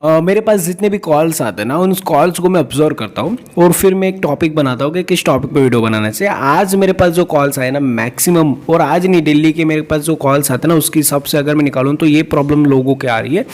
मेरे पास जितने भी कॉल्स आते हैं ना उन कॉल्स को मैं ऑब्जर्व करता हूँ और फिर मैं एक टॉपिक बनाता हूँ कि किस टॉपिक पे वीडियो बनाना चाहिए। आज मेरे पास जो कॉल्स आए ना मैक्सिमम, और आज नहीं दिल्ली के मेरे पास जो कॉल्स आते हैं ना उसकी हिसाब से अगर मैं निकालूँ तो ये प्रॉब्लम लोगों के आ रही है।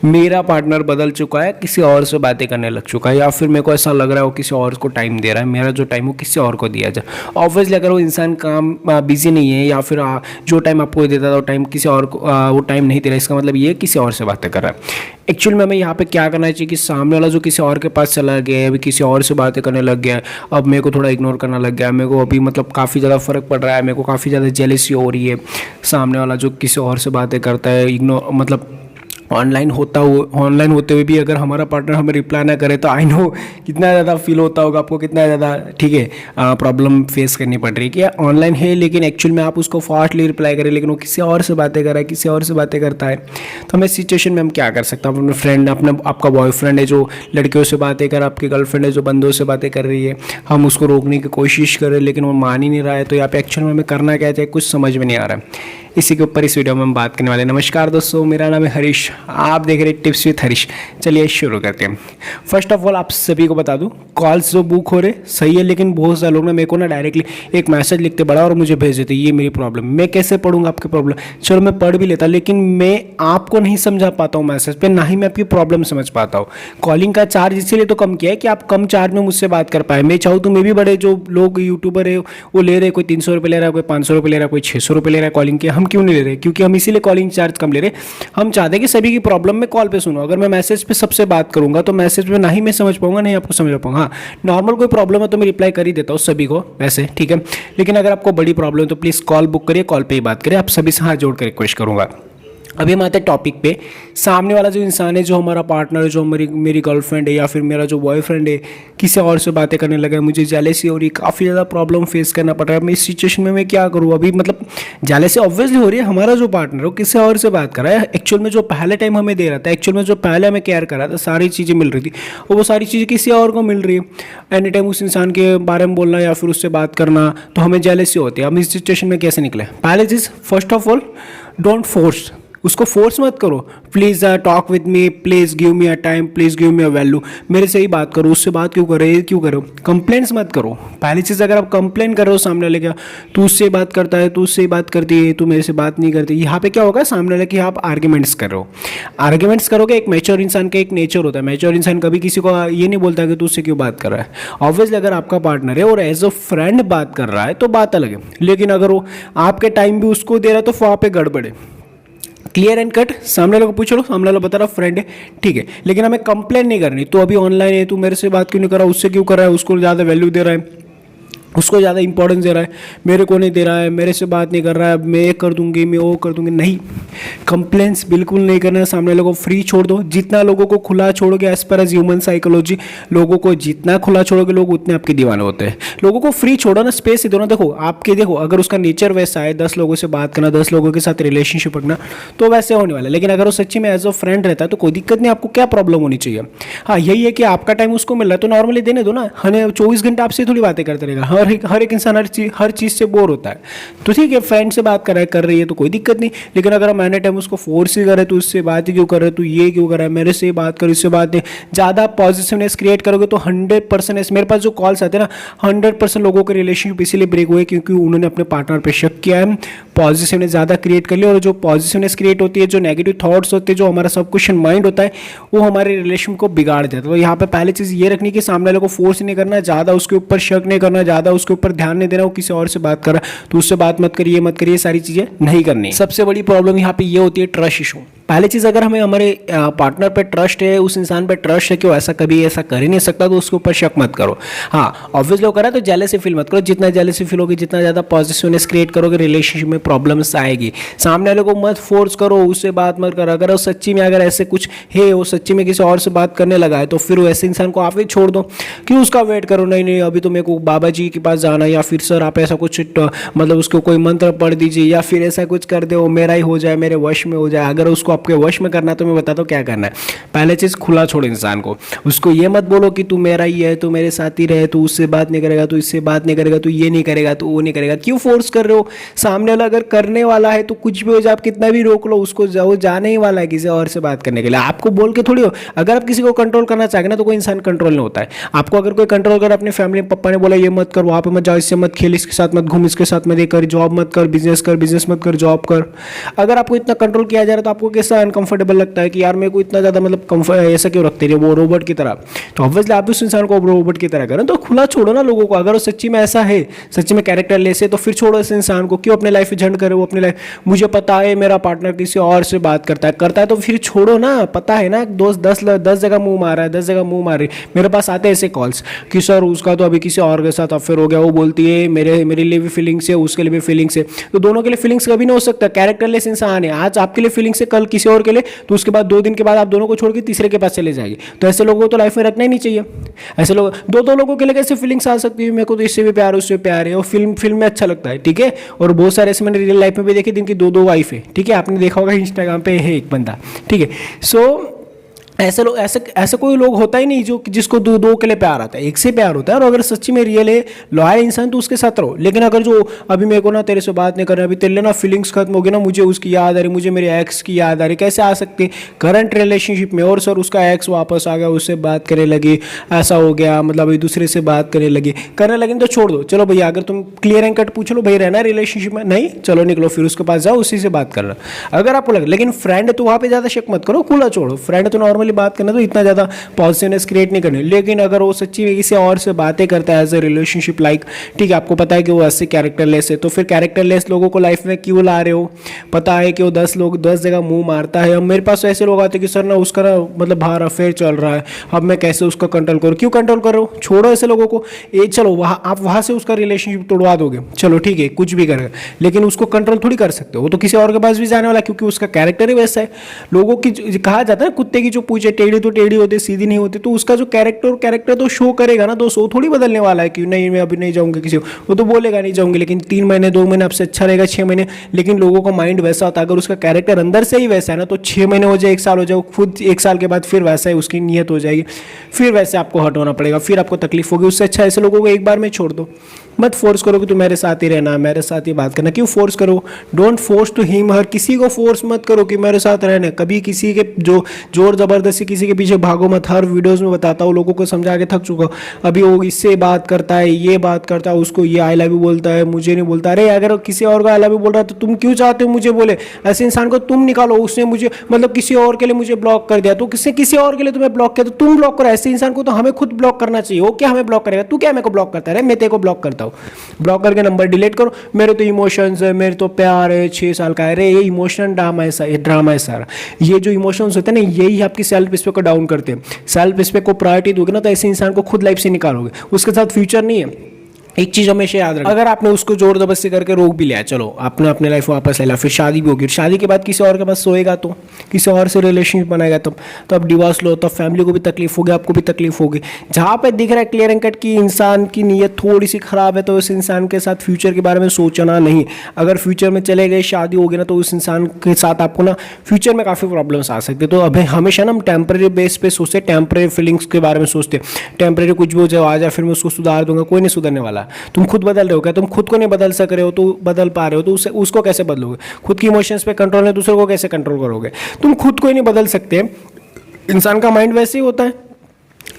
मेरा पार्टनर बदल चुका है, किसी और से बातें करने लग चुका है, या फिर मेरे को ऐसा लग रहा है वो किसी और को टाइम दे रहा है, मेरा जो टाइम वो किसी और को दिया जाए। ऑब्वियसली अगर वो इंसान काम बिजी नहीं है या फिर जो टाइम आपको देता था वो टाइम किसी और को वो टाइम नहीं दे रहा, इसका मतलब ये किसी और से बातें कर रहा है। एक्चुअल में हमें यहाँ पे क्या करना चाहिए कि सामने वाला जो किसी और के पास चला गया है, अभी किसी और से बातें करने लग गया है, अब मेरे को थोड़ा इग्नोर करना लग गया है, मेरे को अभी मतलब काफ़ी ज़्यादा फर्क पड़ रहा है, मेरे को काफ़ी ज़्यादा जेलसी हो रही है। सामने वाला जो किसी और से बातें करता है, इग्नोर मतलब ऑनलाइन होते हुए भी अगर हमारा पार्टनर हमें रिप्लाई ना करे तो आई नो कितना ज़्यादा फील होता होगा आपको, कितना ज़्यादा ठीक है प्रॉब्लम फेस करनी पड़ रही है कि ऑनलाइन है लेकिन एक्चुअल में आप उसको फास्टली रिप्लाई करें लेकिन वो किसी और से बातें कर रहा है, किसी और से बातें करता है। तो हमें सिचुएशन में हम क्या कर सकते हैं? अपने फ्रेंड, आपका बॉयफ्रेंड है जो लड़कियों से बातें कर, आपकी गर्लफ्रेंड है जो बंदों से बातें कर रही है, हम उसको रोकने की कोशिश कर रहे हैं लेकिन वो मान ही नहीं रहा है। तो यहाँ पे एक्चुअल में हमें करना क्या चाहिए कुछ समझ में नहीं आ रहा है। इसी के ऊपर इस वीडियो में हम बात करने वाले हैं। नमस्कार दोस्तों, मेरा नाम है हरीश, आप देख रहे हैं टिप्स विद हरीश। चलिए शुरू करते हैं। फर्स्ट ऑफ ऑल आप सभी को बता दूं, कॉल्स जो बुक हो रहे सही है लेकिन बहुत सारे लोग ना मेरे को ना डायरेक्टली एक मैसेज लिखते बड़ा और मुझे भेज देते ये मेरी प्रॉब्लम। मैं कैसे पढ़ूंगा आपकी प्रॉब्लम? चलो मैं पढ़ भी लेता लेकिन मैं आपको नहीं समझा पाता हूँ मैसेज पे, ना ही मैं आपकी प्रॉब्लम समझ पाता हूँ। कॉलिंग का चार्ज इसीलिए तो कम किया है कि आप कम चार्ज में मुझसे बात कर पाए। मैं चाहूँ तो मैं भी बड़े जो लोग यूट्यूबर है वो ले रहे, कोई 300 रुपये ले रहा है, कोई 500 रुपये ले रहा है, कोई 600 रुपये ले रहा है कॉलिंग के, हम क्यों नहीं ले रहे? क्योंकि हम इसीलिए कॉलिंग चार्ज कम ले रहे। हम चाहते हैं कि सभी की प्रॉब्लम में कॉल पे सुनो। अगर मैं मैसेज पे सबसे बात करूंगा तो मैसेज पे ना ही मैं समझ पाऊंगा नहीं आपको समझ पाऊंगा। हाँ, नॉर्मल कोई प्रॉब्लम है तो मैं रिप्लाई कर ही देता हूँ सभी को वैसे, ठीक है। लेकिन अगर आपको बड़ी प्रॉब्लम है तो प्लीज़ कॉल बुक करिए, कॉल पे ही बात करिए। आप सभी से हाथ जोड़ कर रिक्वेस्ट करूंगा। अभी हम आते हैं टॉपिक पे। सामने वाला जो इंसान है, जो हमारा पार्टनर है, जो मेरी गर्लफ्रेंड है या फिर मेरा जो बॉयफ्रेंड है, किसी और से बातें करने लगा है, मुझे जेलसी हो रही है, काफ़ी ज़्यादा प्रॉब्लम फेस करना पड़ रहा है। मैं इस सिचुएशन में मैं क्या करूँ? अभी मतलब जेलसी ऑब्वियसली हो रही है, हमारा जो पार्टनर है वो किसी और से बात कर रहा है। एक्चुअल में जो पहले टाइम हमें दे रहा था, एक्चुअल में जो पहले हमें केयर कर रहा था, सारी चीज़ें मिल रही थी और वो सारी चीज़ें किसी और को मिल रही है। एनी टाइम उस इंसान के बारे में बोलना या फिर उससे बात करना तो हमें जेलसी होती है। हम इस सिचुएशन में कैसे निकले? पहले चीज़, first of all don't force, उसको फोर्स मत करो। Please talk with me, please give me a time, please give me a value. मेरे से ही बात करो, उससे बात क्यों कर रहे हो, क्यों करो? कंप्लेंट्स मत करो। पहली चीज़, अगर आप कंप्लेन कर रहे हो सामने वाले का, तू उससे बात करता है, तू उससे बात करती है, तू मेरे से बात नहीं करती, यहाँ पे क्या होगा? सामने वाले की आप आर्ग्यूमेंट्स कर रहे हो। आर्ग्यूमेंट्स करोगे, एक मैच्योर इंसान का एक नेचर होता है। मैच्योर इंसान कभी किसी को ये नहीं बोलता कि तू उससे क्यों बात कर रहा है। ऑब्वियसली अगर आपका पार्टनर है और एज अ फ्रेंड बात कर रहा है तो बात अलग है, लेकिन अगर वो आपके टाइम भी उसको दे रहा है तो वहाँ पे गड़बड़ है। Clear and cut. सामने वाले को पूछ लो, सामने वाला बता रहा फ्रेंड है, ठीक है, लेकिन हमें कंप्लेन नहीं करनी। तो अभी ऑनलाइन है, तू मेरे से बात क्यों नहीं कर रहा, उससे क्यों कर रहा है, उसको ज़्यादा वैल्यू दे रहा है, उसको ज़्यादा इंपॉर्टेंस दे रहा है, मेरे को नहीं दे रहा है, मेरे से बात नहीं कर रहा है, मैं ये कर दूंगी, मैं वो कर दूंगी। नहीं, कंप्लेंट्स बिल्कुल नहीं करना है। सामने लोगों को फ्री छोड़ दो। जितना लोगों को खुला छोड़ोगे, as per as human psychology, लोगों को जितना खुला छोड़ोगे लोग उतने आपके दीवाने होते हैं। लोगों को फ्री छोड़ो ना, स्पेस ही दो ना। देखो अगर उसका नेचर वैसा है, 10 लोगों से बात करना, 10 लोगों के साथ रिलेशनशिप रखना, तो वैसे होने वाला है। लेकिन अगर वो सच्ची में एज अ फ्रेंड रहता है तो कोई दिक्कत नहीं, आपको क्या प्रॉब्लम होनी चाहिए? हाँ, यही है कि आपका टाइम उसको मिल रहा है तो नॉर्मली देने दो ना। हमें 24 घंटे आपसे थोड़ी बातें करते रहेगा। हर एक इंसान हर चीज़ से बोर होता है। तो ठीक है, फ्रेंड से बात कर रही है तो कोई दिक्कत नहीं। लेकिन अगर हम एनी टाइम उसको फोर्स ही कर रहे, तो उससे बात ही क्यों कर रहे, तू ये क्यों कर रहा है, मेरे से बात कर, इससे बात नहीं, ज़्यादा पॉजिटिवनेस क्रिएट करोगे तो 100% मेरे पास जो कॉल्स आते हैं ना, 100% लोगों के रिलेशनशिप इसीलिए ब्रेक हुए क्योंकि उन्होंने अपने पार्टनर पर शक किया है, पॉजिटिवनेस ज़्यादा क्रिएट कर लिया। और जो पॉजिटिवनेस क्रिएट होती है, जो नेगेटिव थॉट्स होते हैं, जो हमारा सबक्वेशन माइंड होता है, वो हमारे रिलेशन को बिगाड़ देता है। तो यहाँ पे पहली चीज़ ये रखनी कि सामने वाले को फोर्स नहीं करना, ज़्यादा उसके ऊपर शक नहीं करना, ज़्यादा उसके ऊपर ध्यान नहीं देना। वो किसी और से बात कर रहा है तो उससे बात मत करिए, सारी चीज़ें नहीं करनी। सबसे बड़ी प्रॉब्लम यहाँ पे ये होती है ट्रस्ट इशू। पहली चीज़, अगर हमें हमारे पार्टनर पे ट्रस्ट है, उस इंसान पे ट्रस्ट है कि वो ऐसा कभी ऐसा कर ही नहीं सकता, तो उसके ऊपर शक मत करो। हाँ, ऑब्वियसली वो करा तो जेलसी फील मत करो। जितना जेलसी फील होगी, जितना ज़्यादा पॉजिटिवनेस क्रिएट करोगे, रिलेशनशिप में प्रॉब्लम्स आएगी। सामने वाले को मत फोर्स करो, उससे बात मत करो। अगर वो सच्ची में अगर ऐसे कुछ है, वो सच्ची में किसी और से बात करने लगा है तो फिर वो ऐसे इंसान को आप ही छोड़ दो। क्यों उसका वेट करो? नहीं, अभी तो मेरे को बाबा जी के पास जाना, या फिर सर आप ऐसा कुछ मतलब उसको कोई मंत्र पढ़ दीजिए, या फिर ऐसा कुछ कर दो मेरा ही हो जाए, मेरे वश में हो जाए। अगर उसको आपके वश में करना है तो मैं बताता हूँ क्या करना है। पहले चीज़, खुला छोड़ इंसान को। उसको ये मत बोलो कि तू मेरा ही है, तू मेरे साथ ही रहे, तू उससे बात नहीं करेगा, तू इससे बात नहीं करेगा, तू ये नहीं करेगा, तू वो नहीं करेगा। क्यों फोर्स कर रहे हो? सामने वाला अगर करने वाला है तो कुछ भी हो जाए, आप कितना भी रोक लो उसको, वो जाने ही वाला है किसी और से बात करने के लिए। आपको बोल के थोड़ी हो। अगर आप किसी को कंट्रोल करना चाहेंगे ना तो कोई इंसान कंट्रोल नहीं होता है। आपको अगर कोई कंट्रोल कर, अपने फैमिली पप्पा ने बोला ये मत कर, वहाँ पे मत जाओ, इससे मत खेल, इसके साथ मत घूम, इसके साथ मत ये कर, जॉब मत कर, बिजनेस मत कर, जॉब कर। अगर आपको इतना कंट्रोल किया जा रहा है तो आपको कैसा अनकंफर्टेबल लगता है कि यार मेरे को इतना ज़्यादा मतलब कंफर्ट ऐसा क्यों रखते रहे वो रोबोट की तरह। तो ऑब्वियसली आप उस इंसान को रोबोट की तरह करें। तो खुला छोड़ो ना लोगों को। अगर वो सच्ची में ऐसा है, सच्ची में कैरेक्टर लेस है, तो फिर छोड़ो इस इंसान को। क्यों अपने लाइफ में झंड करे वो अपनी लाइफ। मुझे पता है मेरा पार्टनर किसी और से बात करता है तो फिर छोड़ो ना। पता है ना दोस्त 10 जगह मुंह मारा है, 10 जगह मुंह मारी। मेरे पास आते हैं ऐसे कॉल्स कि सर उसका तो अभी किसी और के साथ अफेयर हो गया, वो बोलती है मेरे लिए भी फीलिंग्स है, उसके लिए भी फीलिंग्स है। तो दोनों के लिए फीलिंग्स कभी नहीं हो सकता। कैरेक्टरलेस इंसान है। आज आपके लिए फीलिंग्स है, कल किसी और के लिए, तो उसके बाद 2 दिन के बाद आप दोनों को छोड़ के तीसरे के पास चले जाएंगे। तो ऐसे लोगों को तो लाइफ में रखना ही नहीं चाहिए। ऐसे लोग दो लोगों के लिए कैसे फीलिंग्स आ सकती है? मेरे को तो इससे भी प्यार है, उससे प्यार है, और फिल्म में अच्छा लगता है, ठीक है। और बहुत सारे ऐसे मैंने रियल लाइफ में भी देखे जिनकी 2 वाइफ है, ठीक है। आपने देखा होगा इंस्टाग्राम पे है एक बंदा, ठीक है। सो ऐसे लोग, ऐसे कोई लोग होता ही नहीं जो जिसको दो के लिए प्यार आता है, एक से प्यार होता है। और अगर सच्ची में रियल है, लॉयल इंसान, तो उसके साथ रहो। लेकिन अगर जो अभी मेरे को ना तेरे से बात नहीं करना, अभी तेरे लिए ना फीलिंग्स खत्म हो गई ना, मुझे उसकी याद आ रही, मुझे मेरे एक्स की याद आ रही, कैसे आ सकती है करंट रिलेशनशिप में? और सर उसका एक्स वापस आ गया, उससे बात करने लगी, ऐसा हो गया, मतलब अभी दूसरे से बात करने लगी तो छोड़ दो। चलो भैया, अगर तुम क्लियर एंड कट पूछ लो, भाई रहना रिलेशनशिप में? नहीं, चलो निकलो, फिर उसके पास जाओ, उसी से बात करना अगर आपको लगे। लेकिन फ्रेंड तो वहाँ पे ज़्यादा शक मत करो, खुला छोड़ो। फ्रेंड तो नॉर्मली बात करना, तो इतना ज़्यादा पॉजिटिवनेस क्रिएट नहीं करनी। लेकिन अगर वो सच्ची में किसी और से बातें करता है एज अ रिलेशनशिप लाइक, ठीक है, आपको पता है कि वो ऐसे कैरेक्टरलेस है, तो फिर कैरेक्टरलेस लोगों को लाइफ में क्यों ला रहे हो? पता है कि वो 10 जगह मुंह मारता है। अब मेरे पास ऐसे लोग आते हैं कि सर ना उसका ना मतलब बाहर अफेयर चल रहा है, अब मैं कैसे उसका कंट्रोल करूँ? क्यों कंट्रोल कर रहे हो? छोड़ो ऐसे लोगों को। चलो वहाँ आप वहाँ से उसका रिलेशनशिप तोड़वा दोगे, चलो ठीक है, कुछ भी करेगा, लेकिन उसको कंट्रोल थोड़ी कर सकते हो। वो तो किसी और के पास भी जाने वाला, क्योंकि उसका कैरेक्टर ही वैसा है। लोगों की कहा जाता है कुत्ते की जो पूछे टेढ़ी तो टेढ़ी होती, सीधी नहीं होती, तो उसका जो कैरेक्टर तो शो करेगा ना। तो शो थोड़ी बदलने वाला है कि नहीं मैं अभी नहीं जाऊंगा किसी को, वो तो बोलेगा नहीं जाऊंगी, लेकिन 3 महीने 2 महीने आपसे अच्छा रहेगा, 6 महीने। लेकिन लोगों का माइंड वैसा होता है, अगर उसका कैरेक्टर अंदर से ही वैसा है ना, तो 6 महीने हो जाए, 1 साल हो जाए, खुद 1 साल के बाद फिर वैसा ही उसकी नीयत हो जाएगी, फिर वैसे आपको हट होना पड़ेगा, फिर आपको तकलीफ होगी। उससे अच्छा ऐसे लोगों को एक बार में छोड़ दो। मत फोर्स करो कि तू मेरे साथ ही रहना, मेरे साथ ही बात करना। क्यों फोर्स करो? Don't force to him her. किसी को फोर्स मत करो कि मेरे साथ रहना। कभी किसी के जो जोर जबरदस्ती किसी के पीछे भागो मत। हर वीडियोस में बताता हूँ, लोगों को समझा के थक चुका हूँ। अभी वो इससे बात करता है, ये बात करता है, उसको ये आई लव यू बोलता है, मुझे नहीं बोलता। अरे अगर किसी और को आई लव यू बोल रहा है तो तुम क्यों चाहते हो मुझे बोले? ऐसे इंसान को तुम निकालो। उसने मुझे मतलब किसी और के लिए मुझे ब्लॉक कर दिया, तो किसी और के लिए तुम्हें ब्लॉक किया तो तुम ब्लॉक करो। ऐसे इंसान को तो हमें खुद ब्लॉक करना चाहिए। वो क्या हमें ब्लॉक करेगा? तू क्या मेरे को ब्लॉक करता है? मैं तेरे को ब्लॉक करता हूँ। ब्लॉक करके नंबर डिलीट करो। मेरे तो इमोशंस है, मेरे तो प्यार है, 6 साल का है। अरे ये इमोशनल ड्रामा है सारा। ये जो इमोशंस होते हैं ना, यही आपकी सेल्फ रिस्पेक्ट को डाउन करते हैं। सेल्फ रिस्पेक्ट को प्रायोरिटी दोगे ना, तो ऐसे इंसान को खुद लाइफ से निकालोगे, उसके साथ फ्यूचर नहीं है। एक चीज़ हमेशा याद रखना, अगर आपने उसको जोर जबरदस्ती करके रोक भी लिया, चलो आपने अपने लाइफ वापस ले लिया, फिर शादी भी होगी, शादी के बाद किसी और के पास सोएगा, तो किसी और से रिलेशनशिप बनाएगा, तो अब डिवोर्स लो, तब फैमिली को भी तकलीफ होगी, आपको भी तकलीफ होगी। जहाँ पे दिख रहा है क्लियर एंड कट की इंसान की नीयत थोड़ी सी खराब है, तो उस इंसान के साथ फ्यूचर के बारे में सोचना नहीं। अगर फ्यूचर में चले गए, शादी होगी ना, तो उस इंसान के साथ आपको ना फ्यूचर में काफ़ी प्रॉब्लम्स आ सकते हैं। तो अभी हमेशा ना हम टेम्परेरी बेस पे सोचते, टेम्परेरी फीलिंग्स के बारे में सोचते, टेम्परेरी कुछ भी हो जाए, आ जाए, फिर मैं उसको सुधार दूंगा। कोई नहीं सुधरने वाला। तुम खुद बदल रहे हो क्या? तुम खुद को नहीं बदल सक रहे हो, तो बदल पा रहे हो, तो उसको कैसे बदलोगे? खुद की इमोशंस पे कंट्रोल है, दूसरों को कैसे कंट्रोल करोगे? तुम खुद को ही नहीं बदल सकते। इंसान का माइंड वैसे ही होता है।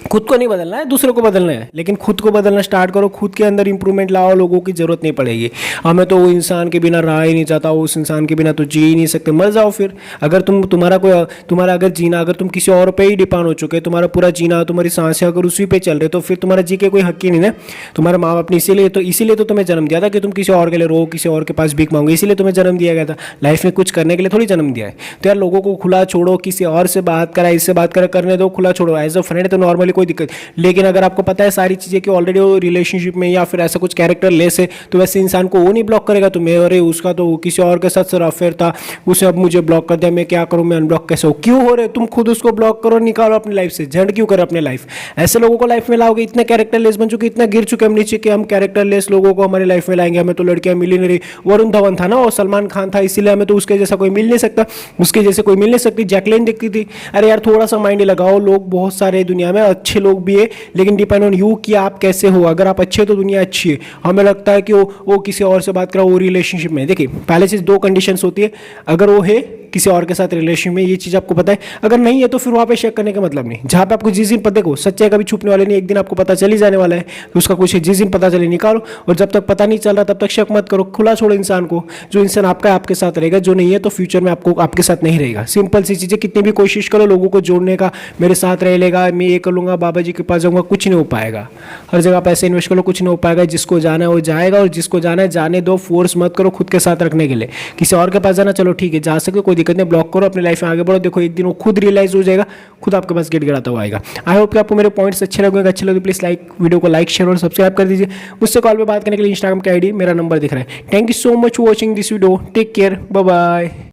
खुद को नहीं बदलना है, दूसरों को बदलना है। लेकिन खुद को बदलना स्टार्ट करो, खुद के अंदर इंप्रूवमेंट लाओ, लोगों की जरूरत नहीं पड़ेगी। हमें तो वो इंसान के बिना रहा ही नहीं चाहता, उस इंसान के बिना तो जी ही नहीं सकते, मर जाओ फिर। अगर तुम्हारा अगर जीना, अगर तुम किसी और पे ही डिपेंड हो चुके, तुम्हारा पूरा जीना, तुम्हारी सांसें अगर उसी पे चल रहे, तो फिर तुम्हारा जी के कोई हक ही नहीं ना। तुम्हारे माँ बाप ने इसीलिए तो तुम्हें जन्म दिया था कि तुम किसी और के लिए रो, किसी और के पास भीख मांगो। इसीलिए तुम्हें जन्म दिया गया था, लाइफ में कुछ करने के लिए थोड़ी जन्म दिया है। तो यार लोगों को खुला छोड़ो, किसी और से बात करा, इससे बात करा, करने दो, खुला छोड़ो। एज अ फ्रेंड तो नॉर्मली कोई दिक्कत। लेकिन अगर आपको पता है सारी चीज़ें कि ऑलरेडी वो रिलेशनशिप में या फिर ऐसा कुछ कैरेक्टर लेस है, तो वैसे इंसान को वो नहीं ब्लॉक करेगा। तो मैं अरे उसका तो किसी और के साथ सर अफेयर था, उसे अब मुझे ब्लॉक कर दिया, मैं क्या करूँ, मैं अनब्लॉक कैसे हो, क्यों हो रहे? तुम खुद उसको ब्लॉक करो, निकालो अपनी लाइफ से, झंड क्यों करो अपने लाइफ। ऐसे लोगों को लाइफ में लाओगे, इतने कैरेक्टर लेस बन चुके, इतना गिर चुके हम नीचे कि हम कैरेक्टर लेस लोगों को हमारी लाइफ में लाएंगे। हमें तो लड़कियां मिली नहीं रही। वरुण धवन था ना, और सलमान खान था, इसीलिए हमें तो उसके जैसा कोई मिल नहीं सकता, उसके जैसे कोई मिल नहीं सकती। जैकलिन दिखती थी। अरे यार थोड़ा सा माइंड लगाओ, लोग बहुत सारे दुनिया में, अच्छे लोग भी है, लेकिन डिपेंड ऑन यू कि आप कैसे हो। अगर आप अच्छे हो तो दुनिया अच्छी है। हमें लगता है कि वो किसी और से बात करा, वो रिलेशनशिप में। देखिए पहले चीज़ दो कंडीशंस होती है, अगर वो है किसी और के साथ रिलेशन में, ये चीज़ आपको पता है। अगर नहीं है तो फिर वहाँ पे शेक करने का मतलब नहीं। जहाँ पे आपको जिस दिन पता, देखो सच्चाई कभी छुपने वाले नहीं, एक दिन आपको पता चल ही जाने वाला है कि उसका कुछ है। जिस दिन पता चले निकालो, और जब तक पता नहीं चल रहा तब तक शक मत करो। खुला छोड़ो इंसान को। जो इंसान आपका है आपके साथ रहेगा, जो नहीं है तो फ्यूचर में आपको आपके साथ नहीं रहेगा। सिंपल सी चीज़ें। कितनी भी कोशिश करो लोगों को जोड़ने का, मेरे साथ रह लेगा, मैं ये कर लूँगा, बाबा जी के पास जाऊँगा, कुछ नहीं हो पाएगा। हर जगह पैसे इन्वेस्ट करो, कुछ नहीं हो पाएगा। जिसको जाना है वो जाएगा, और जिसको जाना है जाने दो। फोर्स मत करो खुद के साथ रखने के लिए। किसी और के पास जाना, चलो ठीक है जा सके, कोई दिक्कत नहीं, ब्लॉक करो, अपनी लाइफ में आगे बढ़ो। देखो एक दिन वो खुद रियलाइज हो जाएगा, खुद आपके पास गेट गिराता हुआ आएगा। आई होप कि आपको मेरे पॉइंट्स अच्छे लगेंगे। अच्छे लगे प्लीज वीडियो को लाइक शेयर और सब्सक्राइब कर दीजिए। मुझसे कॉल पे बात करने के लिए इंस्टाग्राम का आईडी, मेरा नंबर दिख रहा है। Thank you so much for watching this video. Take care, bye bye.